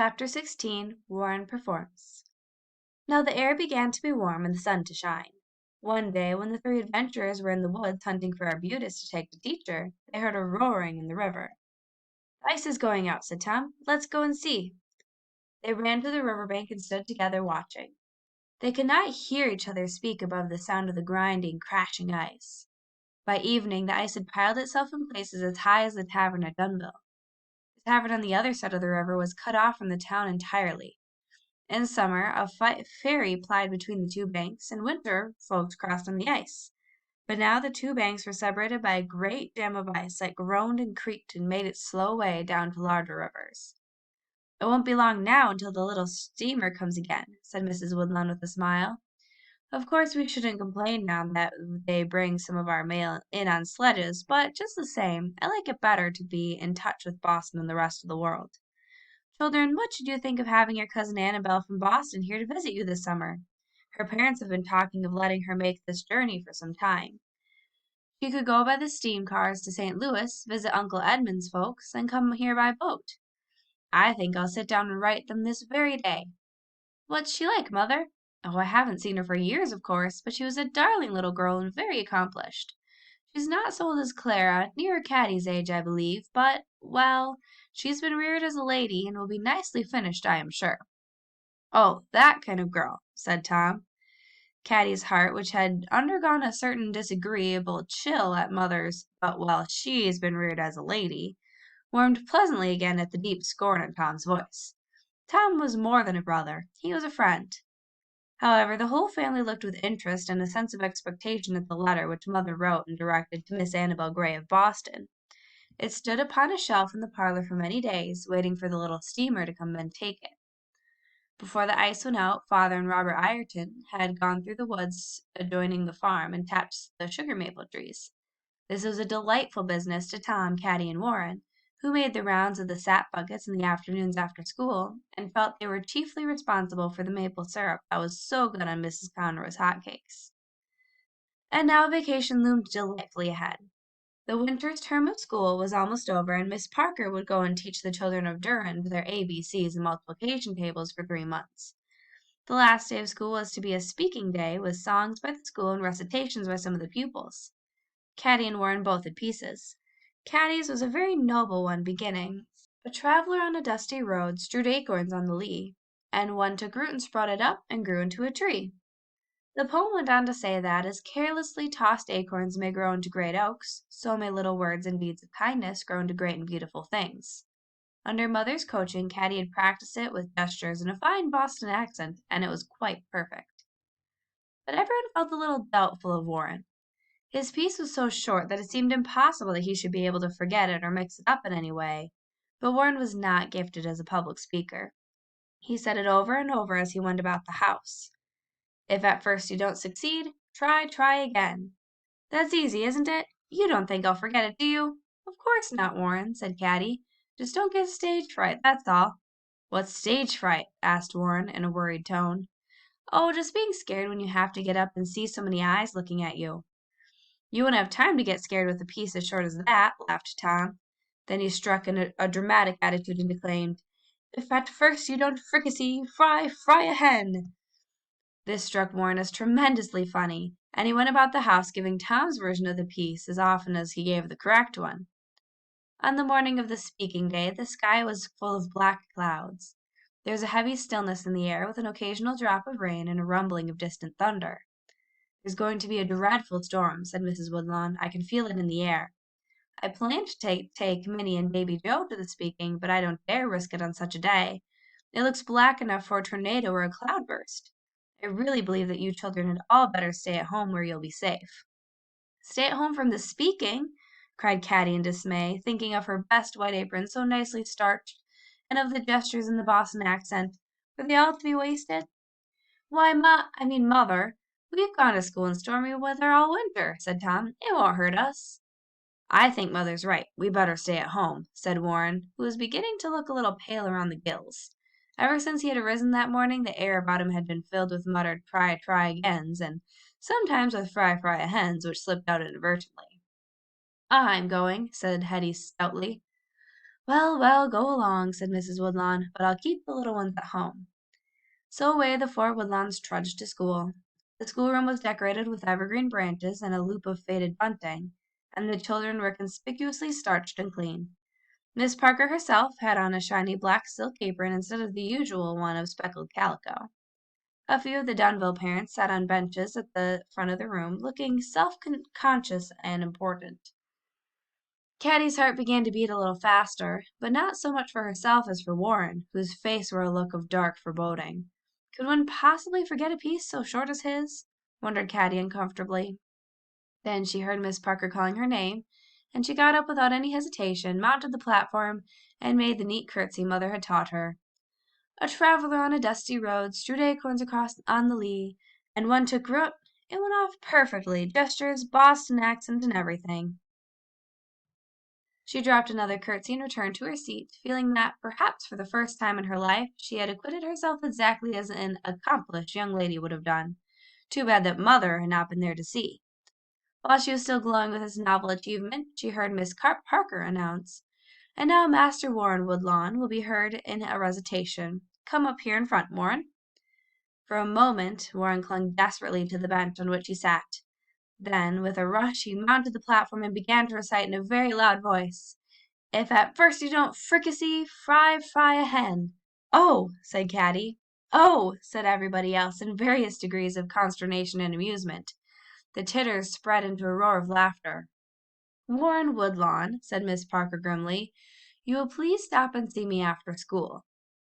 Chapter 16 Warren Performs. Now the air began to be warm and the sun to shine. One day, when the three adventurers were in the woods hunting for Arbutus to take the teacher, they heard a roaring in the river. "The ice is going out," said Tom. "Let's go and see." They ran to the river bank and stood together watching. They could not hear each other speak above the sound of the grinding, crashing ice. By evening the ice had piled itself in places as high as the tavern at Dunville. The tavern on the other side of the river was cut off from the town entirely. In summer, a ferry plied between the two banks, and in winter folks crossed on the ice. But now the two banks were separated by a great jam of ice that groaned and creaked and made its slow way down to larger rivers. "It won't be long now until the little steamer comes again," said Mrs. Woodlawn with a smile. "Of course we shouldn't complain now that they bring some of our mail in on sledges, but just the same, I like it better to be in touch with Boston and the rest of the world. Children, what should you think of having your cousin Annabel from Boston here to visit you this summer? Her parents have been talking of letting her make this journey for some time. She could go by the steam cars to St. Louis, visit Uncle Edmund's folks, and come here by boat. I think I'll sit down and write them this very day. What's she like, Mother?" "Oh, I haven't seen her for years, of course, but she was a darling little girl and very accomplished. She's not so old as Clara, nearer Caddie's age, I believe, but, well, she's been reared as a lady, and will be nicely finished, I am sure." "Oh, that kind of girl," said Tom. Caddie's heart, which had undergone a certain disagreeable chill at Mother's "but well, she's been reared as a lady," warmed pleasantly again at the deep scorn in Tom's voice. Tom was more than a brother, he was a friend. However, the whole family looked with interest and a sense of expectation at the letter which Mother wrote and directed to Miss Annabel Gray of Boston. It stood upon a shelf in the parlor for many days, waiting for the little steamer to come and take it. Before the ice went out, Father and Robert Ireton had gone through the woods adjoining the farm and tapped the sugar maple trees. This was a delightful business to Tom, Caddie, and Warren, who made the rounds of the sap buckets in the afternoons after school, and felt they were chiefly responsible for the maple syrup that was so good on Mrs. Conroy's hot cakes. And now vacation loomed delightfully ahead. The winter's term of school was almost over, and Miss Parker would go and teach the children of Durand their ABCs and multiplication tables for 3 months. The last day of school was to be a speaking day, with songs by the school and recitations by some of the pupils. Caddie and Warren both had pieces. Caddie's was a very noble one, beginning, "A traveler on a dusty road strewed acorns on the lea, and one took root and sprouted up and grew into a tree." The poem went on to say that, as carelessly tossed acorns may grow into great oaks, so may little words and deeds of kindness grow into great and beautiful things. Under Mother's coaching, Caddie had practiced it with gestures and a fine Boston accent, and it was quite perfect. But everyone felt a little doubtful of Warren. His piece was so short that it seemed impossible that he should be able to forget it or mix it up in any way. But Warren was not gifted as a public speaker. He said it over and over as he went about the house. "If at first you don't succeed, try again. That's easy, isn't it? You don't think I'll forget it, do you?" "Of course not, Warren," said Caddie. "Just don't get stage fright, that's all." "What's stage fright?" asked Warren in a worried tone. "Oh, just being scared when you have to get up and see so many eyes looking at you." "You won't have time to get scared with a piece as short as that," laughed Tom. Then he struck in a dramatic attitude and declaimed, "If at first you don't fricassee, fry a hen." This struck Warren as tremendously funny, and he went about the house giving Tom's version of the piece as often as he gave the correct one. On the morning of the speaking day, the sky was full of black clouds. There was a heavy stillness in the air, with an occasional drop of rain and a rumbling of distant thunder. "There's going to be a dreadful storm," said Mrs. Woodlawn. "I can feel it in the air. I planned to take Minnie and Baby Joe to the speaking, but I don't dare risk it on such a day. It looks black enough for a tornado or a cloudburst. I really believe that you children had all better stay at home where you'll be safe." "Stay at home from the speaking?" cried Caddie in dismay, thinking of her best white apron so nicely starched, and of the gestures in the Boston accent. "Were they all to be wasted?" "Why, Mother, we've gone to school in stormy weather all winter," said Tom. "It won't hurt us." "I think Mother's right. We better stay at home," said Warren, who was beginning to look a little pale around the gills. Ever since he had arisen that morning, the air about him had been filled with muttered try agains, and sometimes with fry a hens, which slipped out inadvertently. "I'm going," said Hetty stoutly. Well, well, go along, said Mrs. Woodlawn, but I'll keep the little ones at home. So away the four Woodlawns trudged to school. The schoolroom was decorated with evergreen branches and a loop of faded bunting, and the children were conspicuously starched and clean. Miss Parker herself had on a shiny black silk apron instead of the usual one of speckled calico. A few of the Dunville parents sat on benches at the front of the room, looking self-conscious and important. Caddie's heart began to beat a little faster, but not so much for herself as for Warren, whose face wore a look of dark foreboding. Could one possibly forget a piece so short as his? Wondered Caddie uncomfortably. Then she heard Miss Parker calling her name, and she got up without any hesitation, mounted the platform, and made the neat curtsy Mother had taught her. A traveler on a dusty road strewed acorns across on the lea, and one took root. It went off perfectly, gestures, Boston accent, and everything. She dropped another curtsy and returned to her seat, feeling that, perhaps for the first time in her life, she had acquitted herself exactly as an accomplished young lady would have done. Too bad that Mother had not been there to see. While she was still glowing with this novel achievement, she heard Miss Parker announce, "And now Master Warren Woodlawn will be heard in a recitation. Come up here in front, Warren." For a moment Warren clung desperately to the bench on which he sat. Then, with a rush, he mounted the platform and began to recite in a very loud voice, "If at first you don't fricassee, fry a hen." "Oh!" said Caddie. "Oh!" said everybody else, in various degrees of consternation and amusement. The titters spread into a roar of laughter. "Warren Woodlawn," said Miss Parker grimly, "you will please stop and see me after school."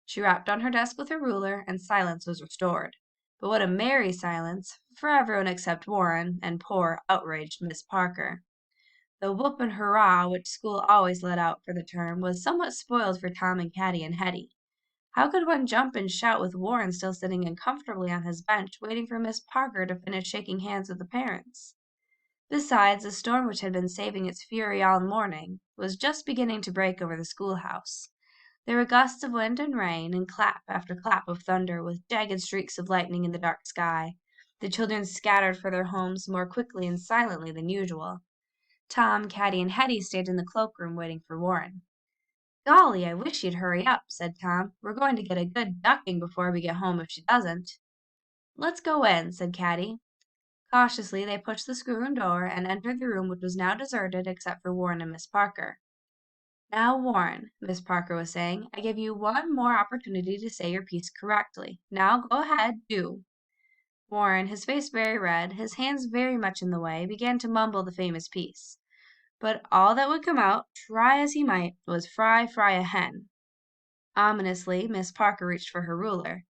She rapped on her desk with her ruler, and silence was restored. But what a merry silence, for everyone except Warren and poor, outraged Miss Parker. The whoop and hurrah which school always let out for the term was somewhat spoiled for Tom and Caddie and Hetty. How could one jump and shout with Warren still sitting uncomfortably on his bench, waiting for Miss Parker to finish shaking hands with the parents? Besides, the storm which had been saving its fury all morning was just beginning to break over the schoolhouse. There were gusts of wind and rain, and clap after clap of thunder, with jagged streaks of lightning in the dark sky. The children scattered for their homes more quickly and silently than usual. Tom, Caddie, and Hetty stayed in the cloakroom waiting for Warren. "Golly, I wish she'd hurry up," said Tom. "We're going to get a good ducking before we get home if she doesn't." "Let's go in," said Caddie. Cautiously they pushed the schoolroom door and entered the room, which was now deserted except for Warren and Miss Parker. "Now, Warren," Miss Parker was saying, "I give you one more opportunity to say your piece correctly. Now go ahead, do." Warren, his face very red, his hands very much in the way, began to mumble the famous piece. But all that would come out, try as he might, was fry a hen. Ominously, Miss Parker reached for her ruler.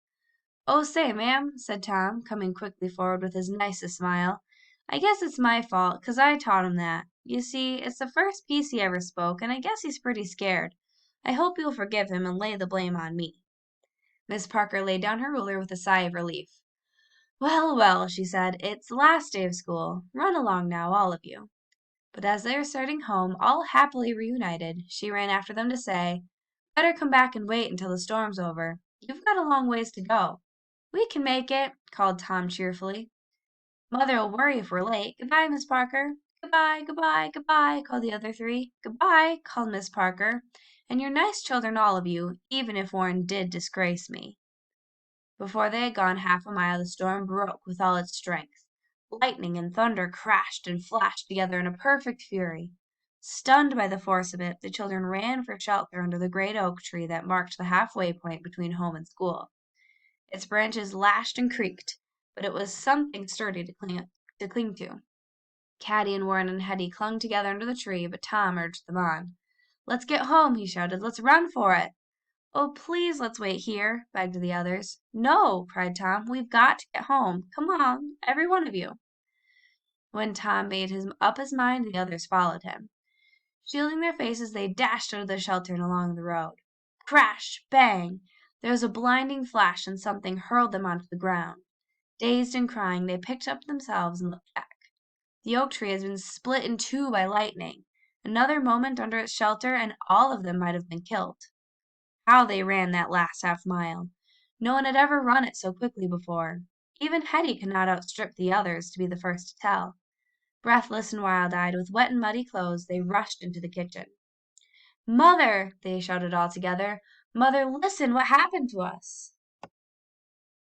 "Oh, say, ma'am," said Tom, coming quickly forward with his nicest smile, "I guess it's my fault, 'cause I taught him that. You see, it's the first piece he ever spoke, and I guess he's pretty scared. I hope you'll forgive him and lay the blame on me." Miss Parker laid down her ruler with a sigh of relief. "Well, well," she said, "it's the last day of school. Run along now, all of you." But as they were starting home, all happily reunited, she ran after them to say, "Better come back and wait until the storm's over. You've got a long ways to go." "We can make it," called Tom cheerfully. "Mother'll worry if we're late. Goodbye, Miss Parker." "Goodbye, goodbye, goodbye," called the other three. "Goodbye," called Miss Parker. "And you're nice children, all of you, even if Warren did disgrace me." Before they had gone half a mile, the storm broke with all its strength. Lightning and thunder crashed and flashed together in a perfect fury. Stunned by the force of it, the children ran for shelter under the great oak tree that marked the halfway point between home and school. Its branches lashed and creaked, but it was something sturdy to cling to. Caddie and Warren and Hetty clung together under the tree, but Tom urged them on. "Let's get home," he shouted. "Let's run for it." "Oh, please let's wait here," begged the others. "No," cried Tom. "We've got to get home. Come on, every one of you." When Tom made up his mind, the others followed him. Shielding their faces, they dashed out of the shelter and along the road. Crash! Bang! There was a blinding flash, and something hurled them onto the ground. Dazed and crying, they picked up themselves and looked back. The oak tree had been split in two by lightning. Another moment under its shelter, and all of them might have been killed. How they ran that last half mile! No one had ever run it so quickly before. Even Hetty could not outstrip the others to be the first to tell. Breathless and wild-eyed, with wet and muddy clothes, they rushed into the kitchen. "Mother!" they shouted all together. "Mother, listen! What happened to us?"